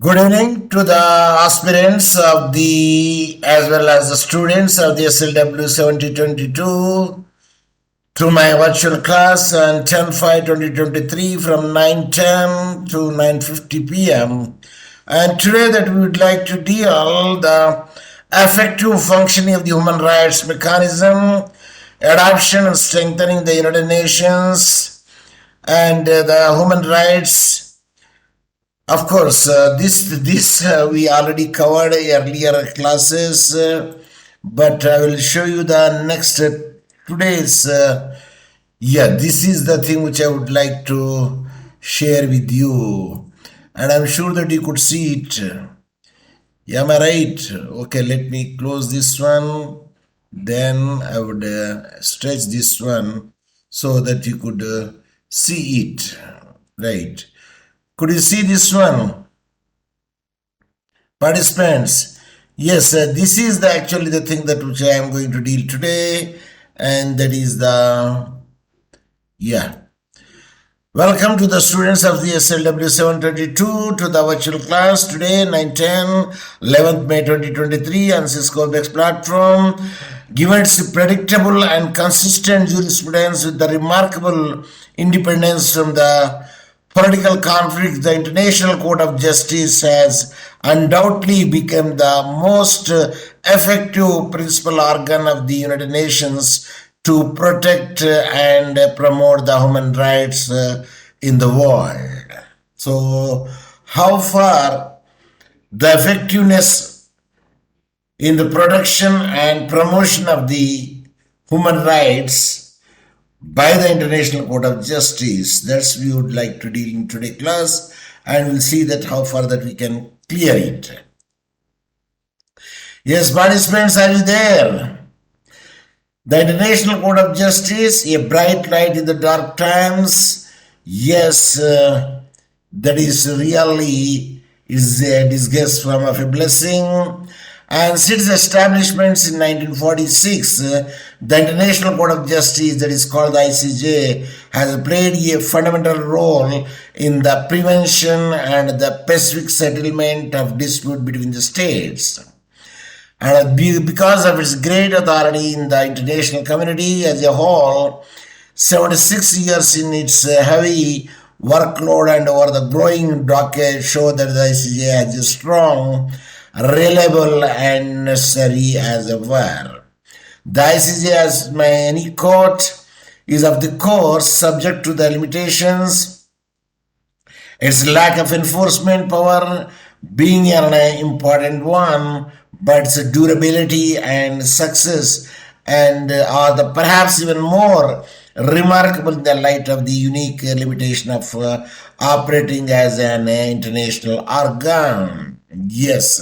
Good evening to the aspirants of the as well as the students of the SLW-722 through my virtual class on 10/5/2023 from 9:10 to 9:50 p.m. And today that we would like to deal the effective functioning of the human rights mechanism, adoption and strengthening the United Nations and the human rights. Of course, this we already covered earlier classes, but I will show you the next today's. This is the thing which I would like to share with you, and I'm sure that you could see it. Am I right? Okay, let me close this one. Then I would stretch this one so that you could see it. Right. Could you see this one? Participants, yes, this is actually the thing that which I am going to deal today, and that is the, Welcome to the students of the SLW-722 to the virtual class today, 9/10, 11th May 2023 on Cisco Bex platform. Given its predictable and consistent jurisprudence with the remarkable independence from the political conflict, the International Court of Justice has undoubtedly become the most effective principal organ of the United Nations to protect and promote the human rights in the world. So, how far the effectiveness in the protection and promotion of the human rights by the International Court of Justice, that's we would like to deal in today's class, and we'll see that how far that we can clear it. Yes, participants, are you there? The International Court of Justice, a bright light in the dark times. Yes, that is really is a disguise from of a blessing. And since establishments in 1946, the International Court of Justice, that is called the ICJ, has played a fundamental role in the prevention and the pacific settlement of dispute between the states. And because of its great authority in the international community as a whole, 76 years in its heavy workload and over the growing docket show that the ICJ has a strong, reliable and necessary as ever. The ICJ, as any court, is of the course subject to the limitations, its lack of enforcement power being an important one, but its durability and success and are the perhaps even more remarkable in the light of the unique limitation of operating as an international organ. Yes,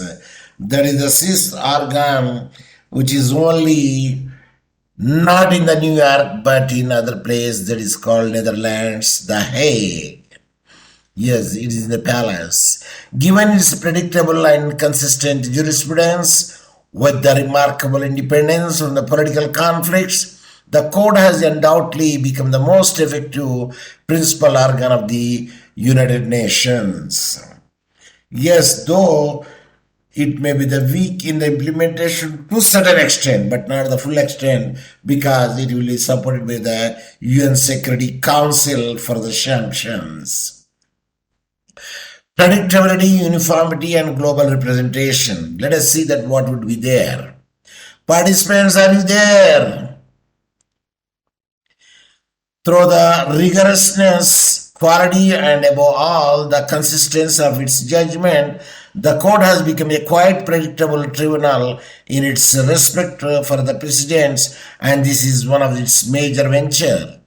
that is the sixth organ, which is only not in the New York but in other place, that is called Netherlands, The Hague. Yes, it is the palace. Given its predictable and consistent jurisprudence with the remarkable independence from the political conflicts, the court has undoubtedly become the most effective principal organ of the United Nations. Yes, though it may be the weak in the implementation to a certain extent, but not the full extent, because it will be supported by the UN Security Council for the sanctions. Predictability, uniformity, and global representation. Let us see that what would be there. Participants, are you there? Through the rigorousness, quality, and above all, the consistency of its judgment, the court has become a quite predictable tribunal in its respect for the precedents, and this is one of its major major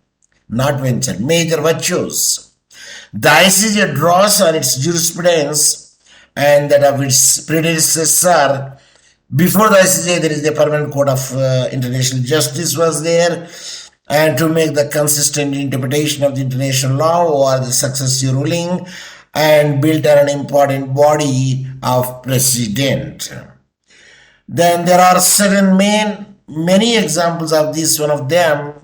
virtues. The ICJ draws on its jurisprudence and that of its predecessor. Before the ICJ, there is the Permanent Court of International Justice was there, and to make the consistent interpretation of the international law or the successive ruling, and built on an important body of precedent. Then there are certain many examples of this, one of them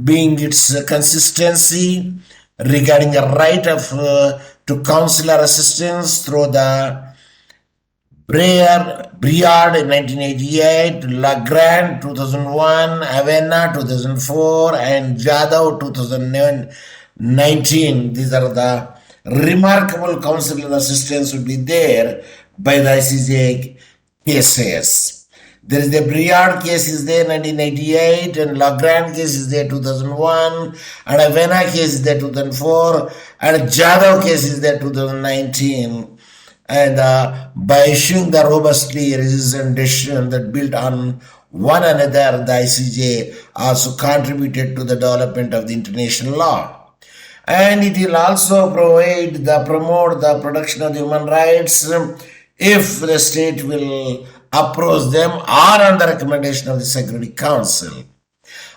being its consistency regarding a right of to consular assistance through the Briard in 1988, Legrand 2001, Avena 2004, and Jadhav 2019. These are the remarkable counsel and assistance would be there by the ICJ cases. There is the Briard case is there 1988, and Legrand case is there 2001, and Avena case is there 2004, and Jadhav case is there 2019. And by issuing the robustly resistant decision that built on one another, the ICJ also contributed to the development of the international law. And it will also promote the protection of the human rights if the state will approach them or on the recommendation of the Security Council.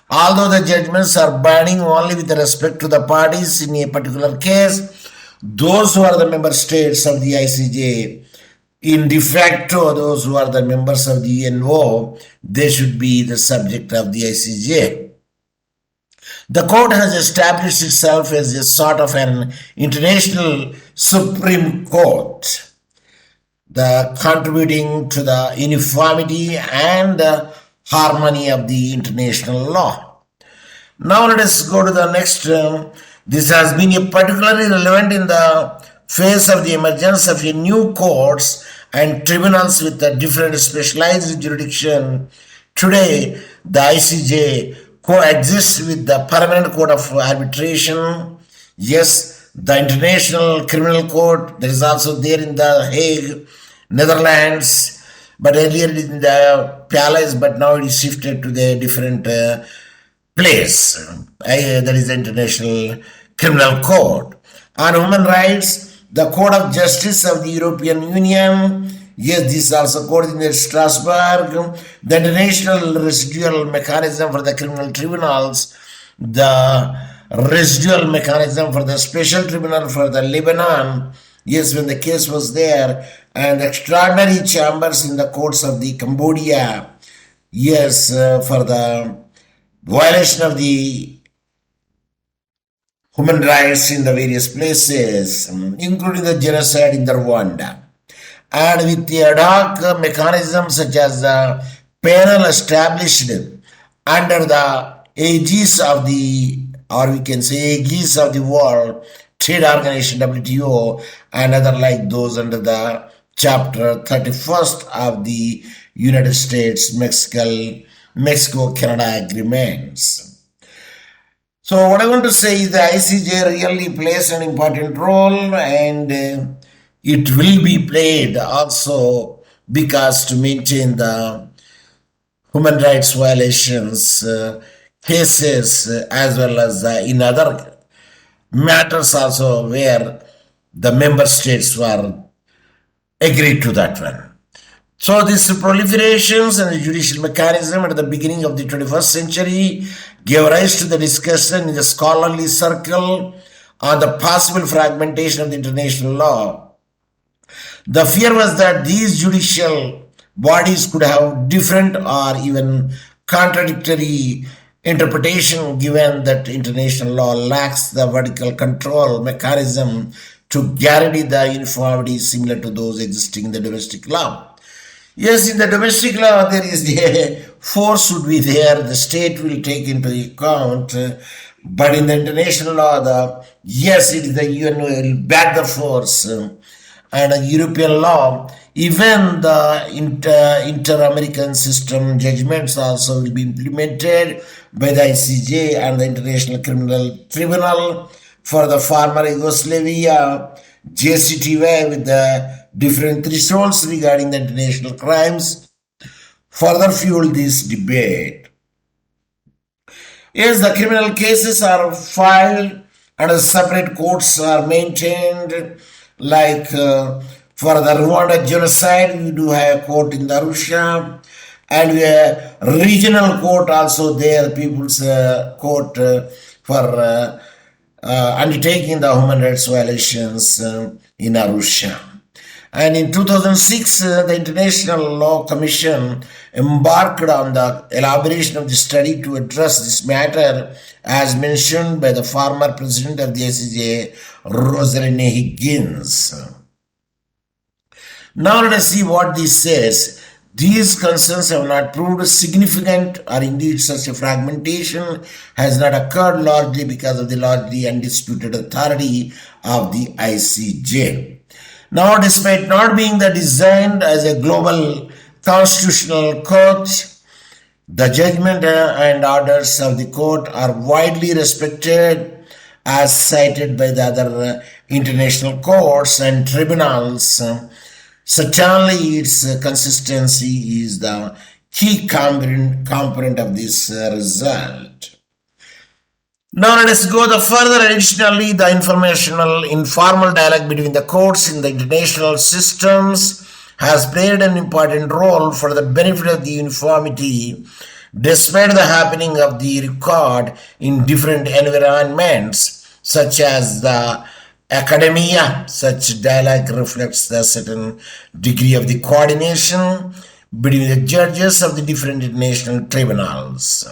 Although the judgments are binding only with respect to the parties in a particular case, those who are the member states of the ICJ, in de facto, those who are the members of the UNO, they should be the subject of the ICJ. The court has established itself as a sort of an international Supreme Court, contributing to the uniformity and harmony of the international law. Now let us go to the next. This has been particularly relevant in the face of the emergence of new courts and tribunals with a different specialized jurisdiction. Today, the ICJ coexists with the Permanent Court of Arbitration. Yes, the International Criminal Court, that is also there in The Hague, Netherlands, but earlier in the Palace, but now it is shifted to the different place. That is the International Criminal Court. On human rights, the Court of Justice of the European Union, yes, this is also court in Strasbourg, the International Residual Mechanism for the Criminal Tribunals, the Residual Mechanism for the Special Tribunal for the Lebanon, yes, when the case was there, and extraordinary chambers in the courts of the Cambodia, yes, for the violation of the human rights in the various places, including the genocide in the Rwanda. And with the ad hoc mechanisms such as the panel established under the aegis of the, or we can say aegis of the World Trade Organization, WTO, and other like those under the Chapter 31st of the United States Mexico-Canada agreements. So what I want to say is the ICJ really plays an important role, and it will be played also because to maintain the human rights violations cases as well as in other matters also where the member states were agreed to that one. So these proliferations and the judicial mechanism at the beginning of the 21st century gave rise to the discussion in the scholarly circle on the possible fragmentation of the international law. The fear was that these judicial bodies could have different or even contradictory interpretation given that international law lacks the vertical control mechanism to guarantee the uniformity similar to those existing in the domestic law. Yes, in the domestic law, there is the force would be there, the state will take into account, but in the international law, yes, it is the UN will back the force, and in European law, even the inter-American system judgments also will be implemented by the ICJ and the International Criminal Tribunal for the former Yugoslavia, JCTY, with the different thresholds regarding the international crimes further fuel this debate. Yes, the criminal cases are filed and separate courts are maintained, like for the Rwanda genocide, we do have a court in Arusha, and we have regional court also there, People's Court for undertaking the human rights violations in Arusha. And in 2006, the International Law Commission embarked on the elaboration of the study to address this matter, as mentioned by the former president of the ICJ, Rosalind Higgins. Now let us see what this says. These concerns have not proved significant, or indeed such a fragmentation has not occurred largely because of the largely undisputed authority of the ICJ. Now, despite not being designed as a global constitutional court, the judgment and orders of the court are widely respected as cited by the other international courts and tribunals. Certainly, its consistency is the key component of this result. Now let us go further. Additionally, the informal dialogue between the courts in the international systems has played an important role for the benefit of the uniformity, despite the happening of the record in different environments, such as the academia. Such dialogue reflects the certain degree of the coordination between the judges of the different international tribunals,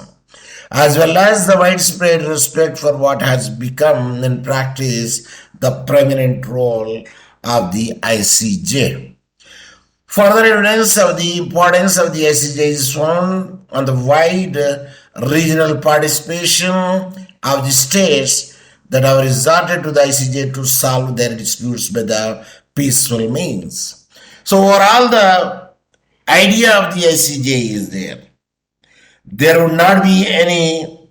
as well as the widespread respect for what has become in practice the preeminent role of the ICJ. Further evidence of the importance of the ICJ is found on the wide regional participation of the states that have resorted to the ICJ to solve their disputes by the peaceful means. So overall, the idea of the ICJ is there. There would not be any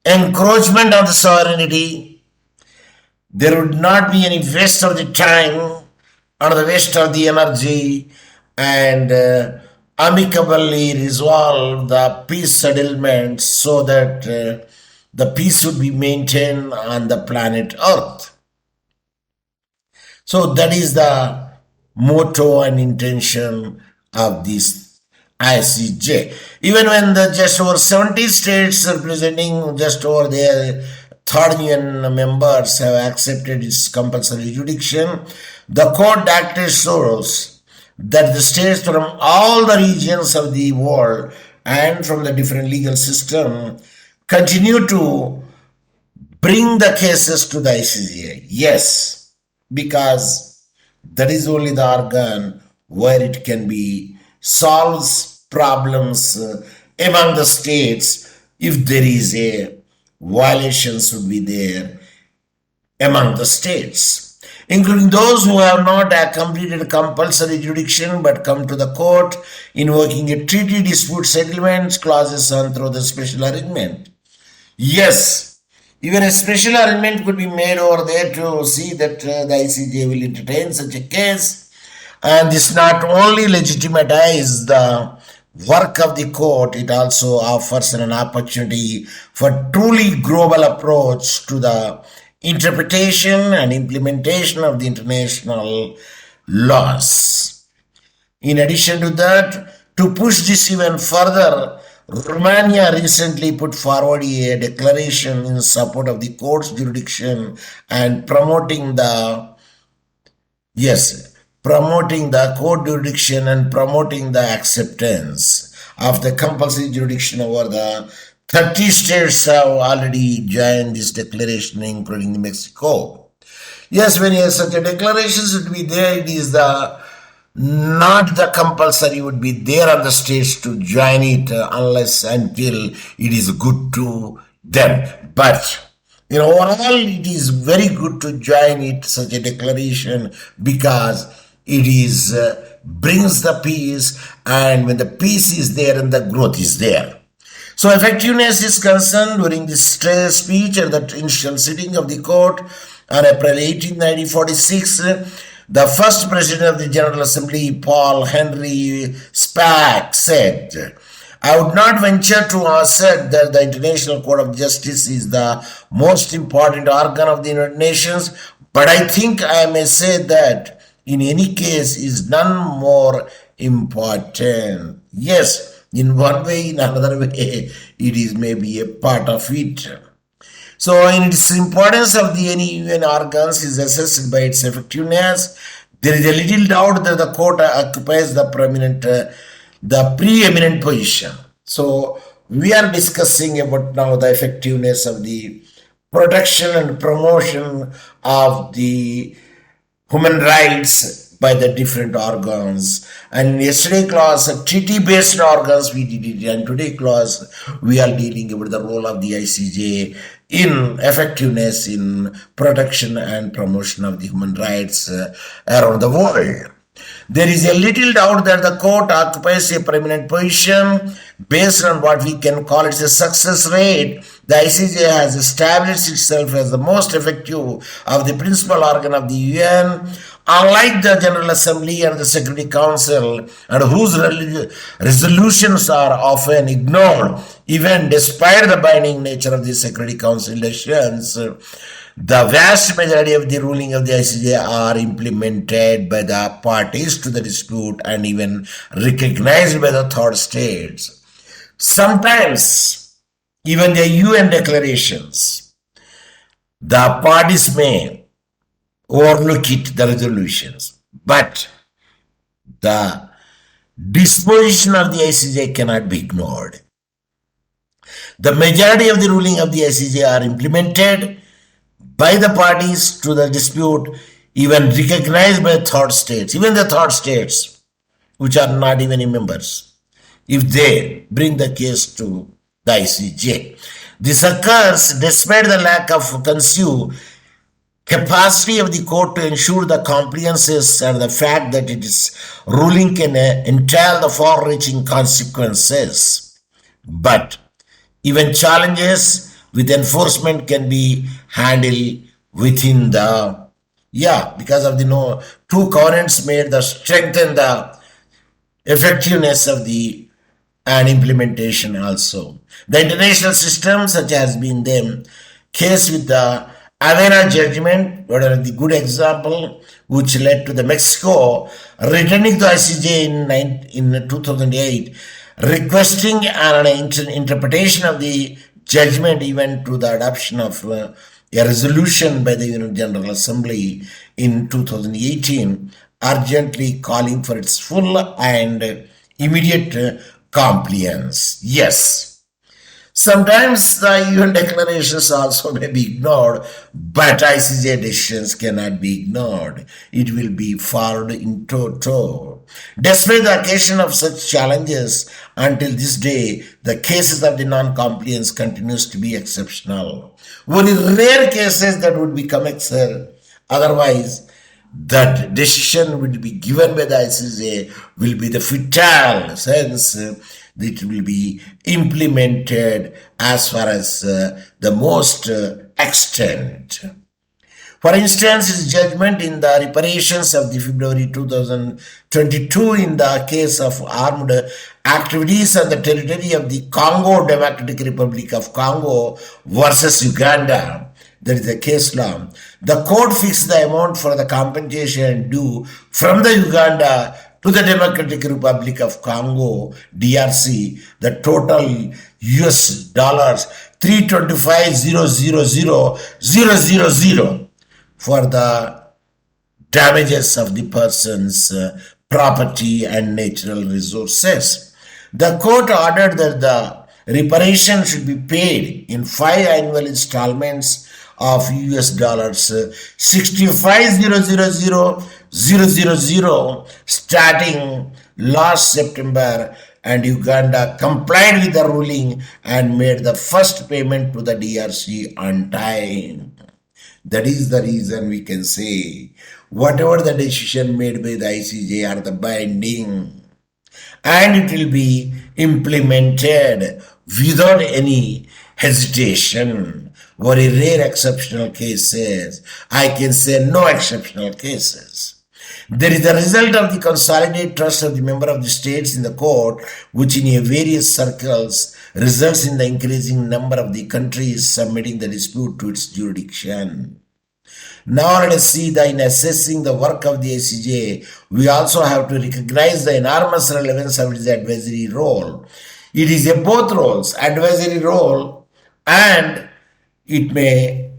encroachment of the sovereignty. There would not be any waste of the time or the waste of the energy, and amicably resolve the peace settlements so that the peace would be maintained on the planet Earth. So that is the motto and intention of this ICJ. Even when the just over 70 states representing just over their third union members have accepted its compulsory jurisdiction, the court acted shows that the states from all the regions of the world and from the different legal system continue to bring the cases to the ICJ. Yes, because that is only the organ where it can be solves problems among the states if there is a violation should be there among the states, including those who have not completed compulsory jurisdiction but come to the court invoking a treaty dispute settlement clauses and through the special arrangement. Yes, even a special arrangement could be made over there to see that the ICJ will entertain such a case, and this not only legitimizes the work of the court, it also offers an opportunity for truly global approach to the interpretation and implementation of the international laws. In addition to that, to push this even further, Romania recently put forward a declaration in support of the court's jurisdiction and promoting the court jurisdiction and promoting the acceptance of the compulsory jurisdiction over the 30 states have already joined this declaration, including Mexico. Yes, when such a declaration should be there, it is not the compulsory would be there on the states to join it unless until it is good to them. But overall, it is very good to join it, such a declaration, because it is brings the peace, and when the peace is there and the growth is there. So effectiveness is concerned during this speech at the initial sitting of the court on April 18, 1946. The first president of the General Assembly, Paul Henry Spaak, said, "I would not venture to assert that the International Court of Justice is the most important organ of the United Nations, but I think I may say that in any case is none more important." Yes, in one way, in another way, it is maybe a part of it. So, in its importance of the any UN organs is assessed by its effectiveness. There is a little doubt that the court occupies the preeminent position. So, we are discussing about now the effectiveness of the protection and promotion of the human rights by the different organs. And in yesterday class, treaty-based organs we did it, and today class we are dealing with the role of the ICJ in effectiveness in protection and promotion of the human rights around the world. There is a little doubt that the court occupies a prominent position based on what we can call its a success rate. The ICJ has established itself as the most effective of the principal organ of the UN, unlike the General Assembly and the Security Council, and whose resolutions are often ignored, even despite the binding nature of the Security Council decisions. The vast majority of the ruling of the ICJ are implemented by the parties to the dispute and even recognized by the third states. Sometimes, even the UN declarations, the parties may overlook it, the resolutions, but the disposition of the ICJ cannot be ignored. The majority of the ruling of the ICJ are implemented by the parties to the dispute, even recognized by third states, even the third states, which are not even members, if they bring the case to the ICJ. This occurs despite the lack of conceived capacity of the court to ensure the compliances and the fact that its ruling can entail the far-reaching consequences. But even challenges with enforcement can be handled within the, because of the two covenants made the strengthen the effectiveness of the and implementation also. The international system, such as been them case with the Avena judgment, what are the good example, which led to the Mexico returning to ICJ in 2008, requesting an interpretation of the judgment, even to the adoption of a resolution by the General Assembly in 2018, urgently calling for its full and immediate compliance. Yes. Sometimes the UN declarations also may be ignored, but ICJ decisions cannot be ignored. It will be followed in toto. Despite the occasion of such challenges, until this day, the cases of the non-compliance continues to be exceptional. Only rare cases that would become excel. Otherwise, that decision will be given by the ICJ will be the fatal sense that will be implemented as far as the most extent. For instance, his judgment in the reparations of the February 2022 in the case of armed activities on the territory of the Congo Democratic Republic of Congo versus Uganda, that is the case law. The court fixed the amount for the compensation due from the Uganda to the Democratic Republic of Congo, DRC, the total US dollars 325,000,000 for the damages of the person's property and natural resources. The court ordered that the reparation should be paid in 5 annual installments of US dollars 65,000,000 starting last September, and Uganda complied with the ruling and made the first payment to the DRC on time. That is the reason we can say whatever the decision made by the ICJ are the binding, and it will be implemented without any hesitation. Very rare exceptional cases, I can say no exceptional cases. There is the result of the consolidated trust of the member of the states in the court, which in various circles results in the increasing number of the countries submitting the dispute to its jurisdiction. Now let us see that in assessing the work of the ICJ, we also have to recognize the enormous relevance of its advisory role. It is a both roles, advisory role, and it may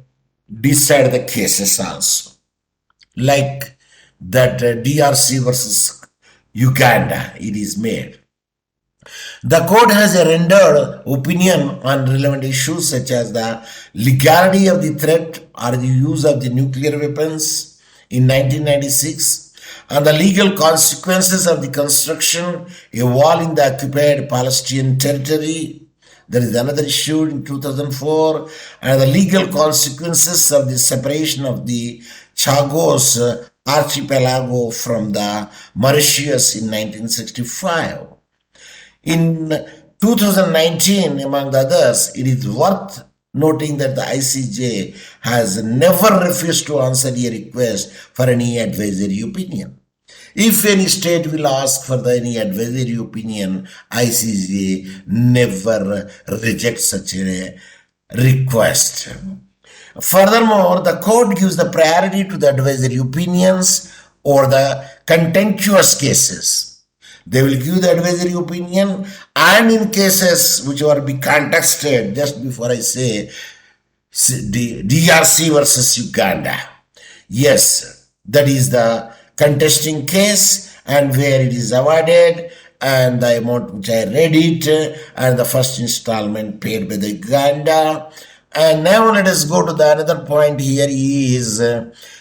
decide the cases also. Like that DRC versus Uganda, it is made. The court has a rendered opinion on relevant issues such as the legality of the threat or the use of the nuclear weapons in 1996, and the legal consequences of the construction involving the occupied Palestinian territory. There is another issue in 2004, and the legal consequences of the separation of the Chagos archipelago from the Mauritius in 1965. In 2019, among the others, it is worth noting that the ICJ has never refused to answer a request for any advisory opinion. If any state will ask for any advisory opinion, ICJ never rejects such a request. Furthermore, the court gives the priority to the advisory opinions or the contentious cases. They will give the advisory opinion, and in cases which will be contested, just before I say DRC versus Uganda. Yes, that is the contesting case, and where it is awarded, and the amount which I read it, and the first installment paid by the Uganda. And now let us go to the another point here is,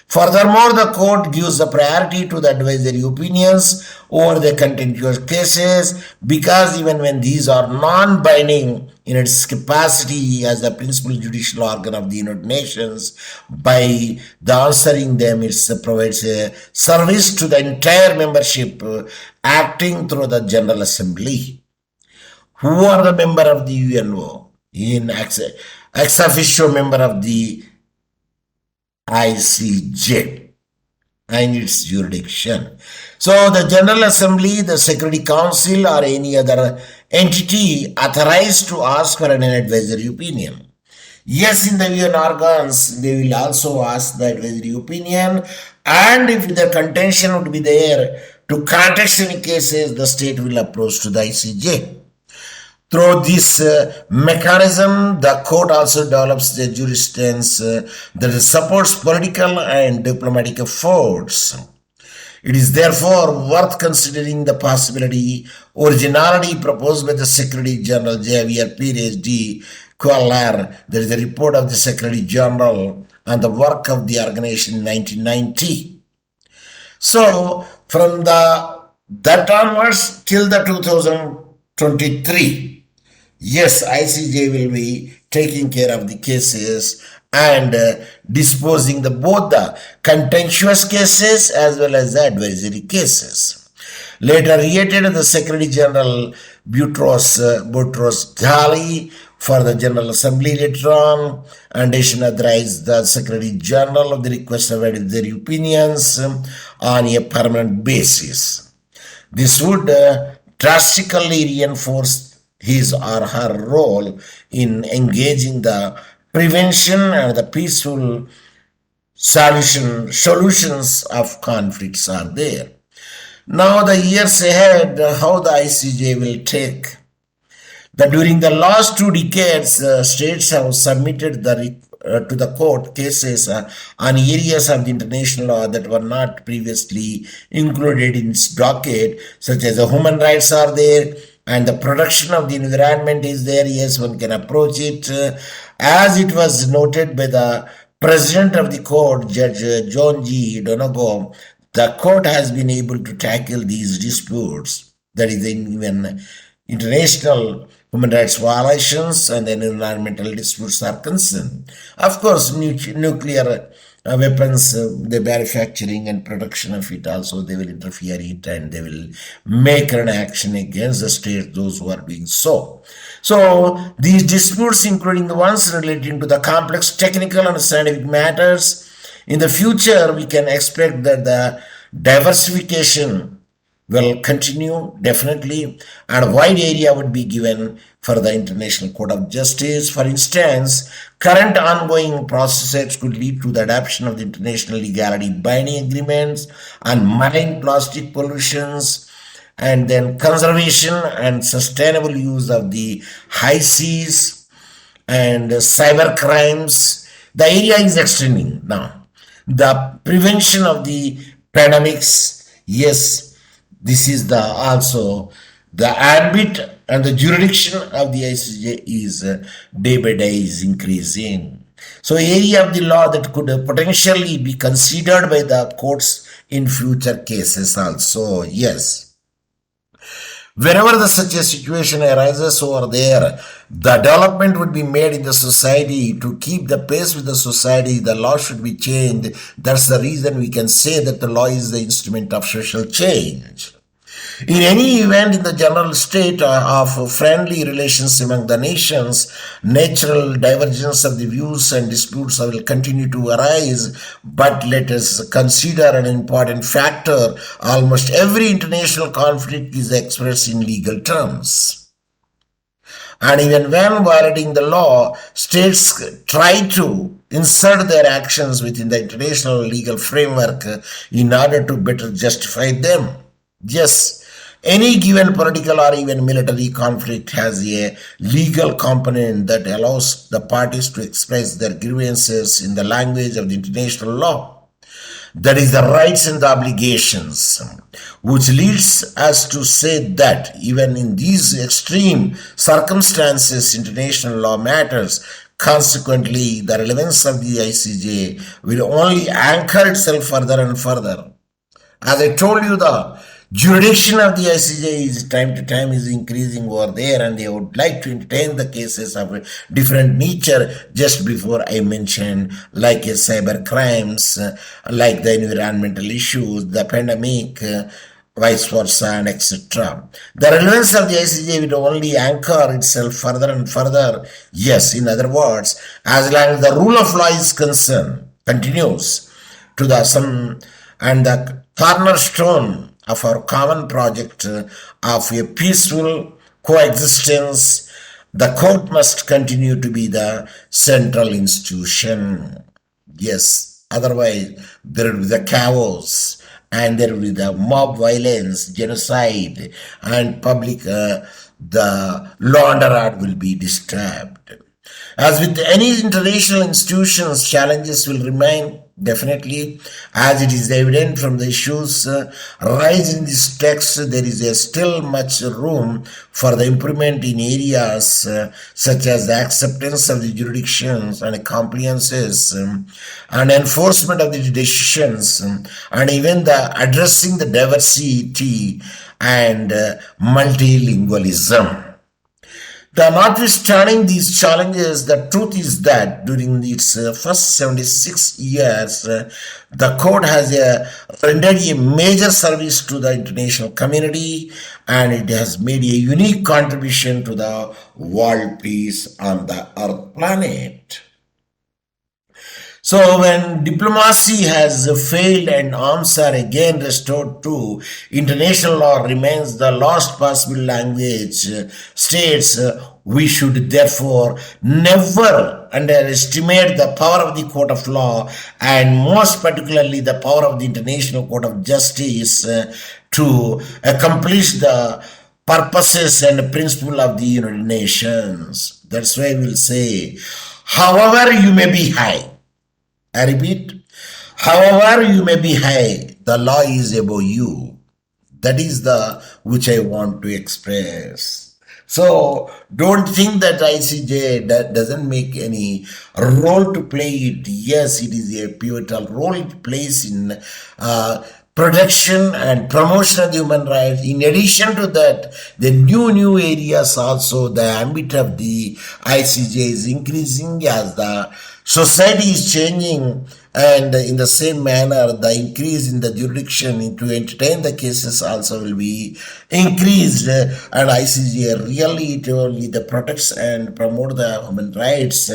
furthermore, the court gives the priority to the advisory opinions over the contentious cases, because even when these are non-binding in its capacity as the principal judicial organ of the United Nations, by the answering them, it provides a service to the entire membership acting through the General Assembly. Who are the member of the UNO? In ex officio member of the ICJ and its jurisdiction. So the General Assembly, the Security Council, or any other entity authorized to ask for an advisory opinion. Yes, in the UN organs, they will also ask the advisory opinion, and if the contention would be there to contest any cases, the state will approach to the ICJ. Through this mechanism, the court also develops the jurisprudence that supports political and diplomatic efforts. It is therefore worth considering the possibility originality proposed by the Secretary General Javier Pérez de Cuellar. There is a report of the Secretary General on the work of the organization in 1990. So from that onwards till the 2023, yes, ICJ will be taking care of the cases and disposing both the contentious cases as well as the advisory cases. Later reiterated the Secretary General Boutros Ghali for the General Assembly later on, and authorized the Secretary General of the request of advisory opinions on a permanent basis. This would drastically reinforce his or her role in engaging the prevention and the peaceful solutions of conflicts are there. Now the years ahead, how the ICJ will take. During the last 2 decades, states have submitted to the court cases on areas of the international law that were not previously included in its docket, such as the human rights are there, and the protection of the environment is there. Yes, one can approach it. As it was noted by the President of the court, Judge John G. Donegal, the court has been able to tackle these disputes, that is even international human rights violations and environmental disputes are concerned. Of course, nuclear weapons, the manufacturing and production of it also, they will interfere it, and they will make an action against the state, those who are doing so. So these disputes, including the ones relating to the complex technical and scientific matters, in the future we can expect that the diversification will continue definitely, and a wide area would be given for the International Court of Justice. For instance, current ongoing processes could lead to the adoption of the international legality binding agreements on marine plastic pollutions, and then conservation and sustainable use of the high seas and cyber crimes. The area is extending now. The prevention of the pandemics, yes, this is also the ambit and the jurisdiction of the ICJ is day by day is increasing. So area of the law that could potentially be considered by the courts in future cases also. Yes. Whenever such a situation arises over there, the development would be made in the society to keep the pace with the society. The law should be changed. That's the reason we can say that the law is the instrument of social change. In any event, in the general state of friendly relations among the nations, natural divergence of the views and disputes will continue to arise. But let us consider an important factor. Almost every international conflict is expressed in legal terms. And even when violating the law, states try to insert their actions within the international legal framework in order to better justify them. Yes, any given political or even military conflict has a legal component that allows the parties to express their grievances in the language of the international law. That is the rights and the obligations, which leads us to say that even in these extreme circumstances, international law matters. Consequently, the relevance of the ICJ will only anchor itself further and further. As I told you, the jurisdiction of the ICJ is time to time is increasing over there, and they would like to entertain the cases of a different nature. Just before I mentioned, like cyber crimes, like the environmental issues, the pandemic, vice versa, and etc. The relevance of the ICJ will only anchor itself further and further. Yes, in other words, as long as the rule of law is concerned, continues to the some and the cornerstone of our common project of a peaceful coexistence, the court must continue to be the central institution. Yes, otherwise there will be the chaos and there will be the mob violence, genocide, and public, the law and order will be disturbed. As with any international institutions, challenges will remain definitely, as it is evident from the issues raised in this text. There is still much room for the improvement in areas such as the acceptance of the jurisdictions and compliances and enforcement of the decisions and even the addressing the diversity and multilingualism. Notwithstanding these challenges, the truth is that during its first 76 years, the court has rendered a major service to the international community, and it has made a unique contribution to the world peace on the earth planet. So when diplomacy has failed and arms are again restored to, international law remains the last possible language. States, we should therefore never underestimate the power of the court of law, and most particularly the power of the International Court of Justice to accomplish the purposes and principle of the United Nations. That's why we'll say, however you may be high, I repeat, however you may be high, the law is above you. That is the which I want to express. So don't think that ICJ doesn't make any role to play it. Yes, it is a pivotal role it plays in protection and promotion of human rights. In addition to that, the new areas also, the ambit of the ICJ is increasing as the society is changing, and in the same manner, the increase in the jurisdiction to entertain the cases also will be increased, and ICJ really it only the protects and promote the human rights.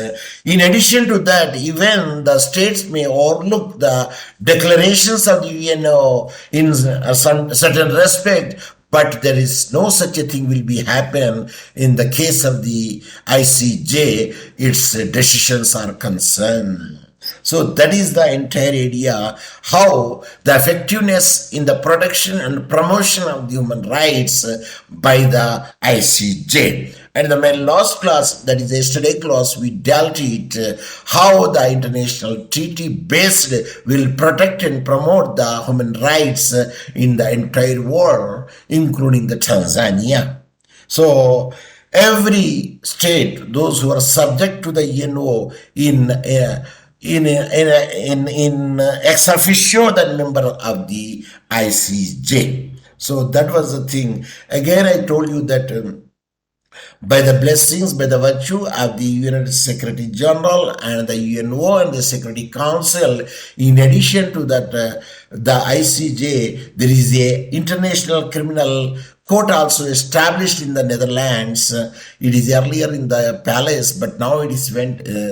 In addition to that, even the states may overlook the declarations of the UNO in some certain respect, but there is no such a thing will be happen in the case of the ICJ, its decisions are concerned. So that is the entire idea, how the effectiveness in the protection and promotion of the human rights by the ICJ. And in my last class, that is yesterday class, we dealt it, how the international treaty based will protect and promote the human rights in the entire world, including the Tanzania. So every state, those who are subject to the UNO in ex officio, the member of the ICJ. So that was the thing. Again, I told you that by the blessings, by the virtue of the United Secretary General and the UNO and the Security Council, in addition to that, the ICJ, there is a International Criminal Court also established in the Netherlands. It is earlier in the palace, but now it is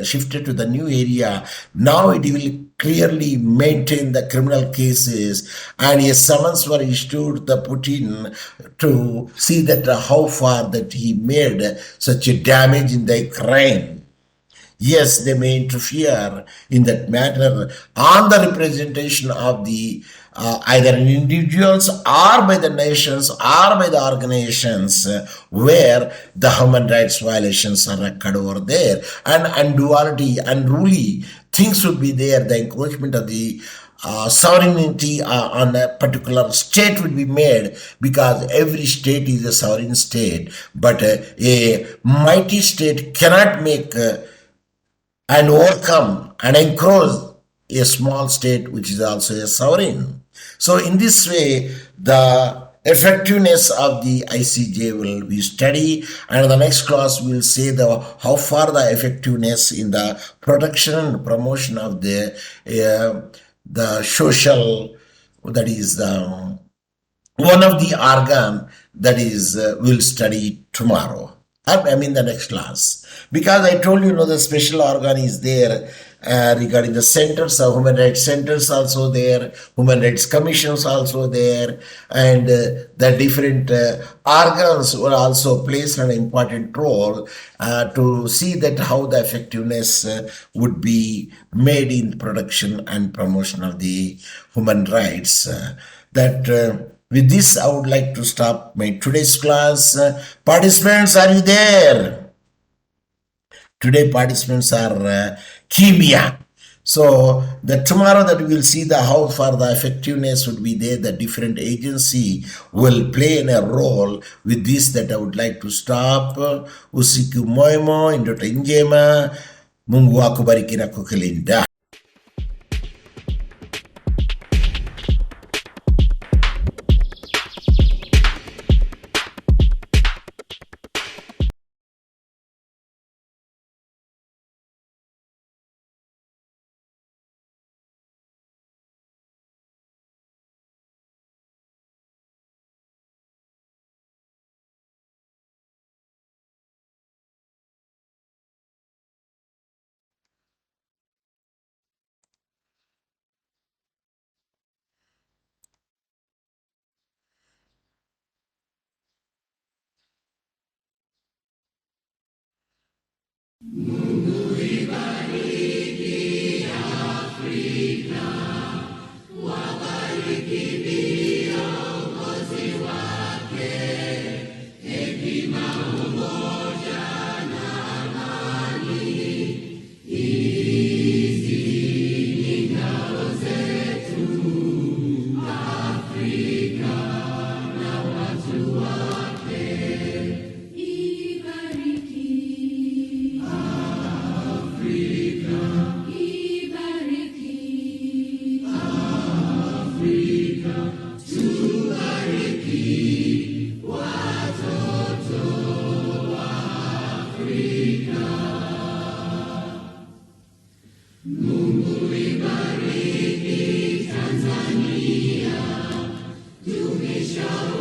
shifted to the new area. Now it will clearly maintain the criminal cases, and a summons were issued to Putin to see that how far that he made such a damage in the Ukraine. Yes, they may interfere in that matter on the representation of the either individuals or by the nations or by the organizations where the human rights violations are occurred over there, and unruly things would be there. The encroachment of the sovereignty on a particular state would be made, because every state is a sovereign state, but a mighty state cannot make and overcome and encroach a small state which is also a sovereign. So in this way, the effectiveness of the ICJ will be studied, and in the next class we will say how far the effectiveness in the protection and promotion of the social, that is the one of the organ that is we'll study tomorrow. I mean the next class, because I told you, the special organ is there regarding the centers of human rights centers also there, human rights commissions also there, and the different organs will also plays an important role to see that how the effectiveness would be made in production and promotion of the human rights. With this, I would like to stop my today's class. Participants, are you there? Today, participants are Kimia. So that tomorrow that we will see how far the effectiveness would be there, the different agency will play in a role. With this, that I would like to stop. Usiku moimo, indota injema, Mungu akubariki na kukulinda. Tanzania, tumisha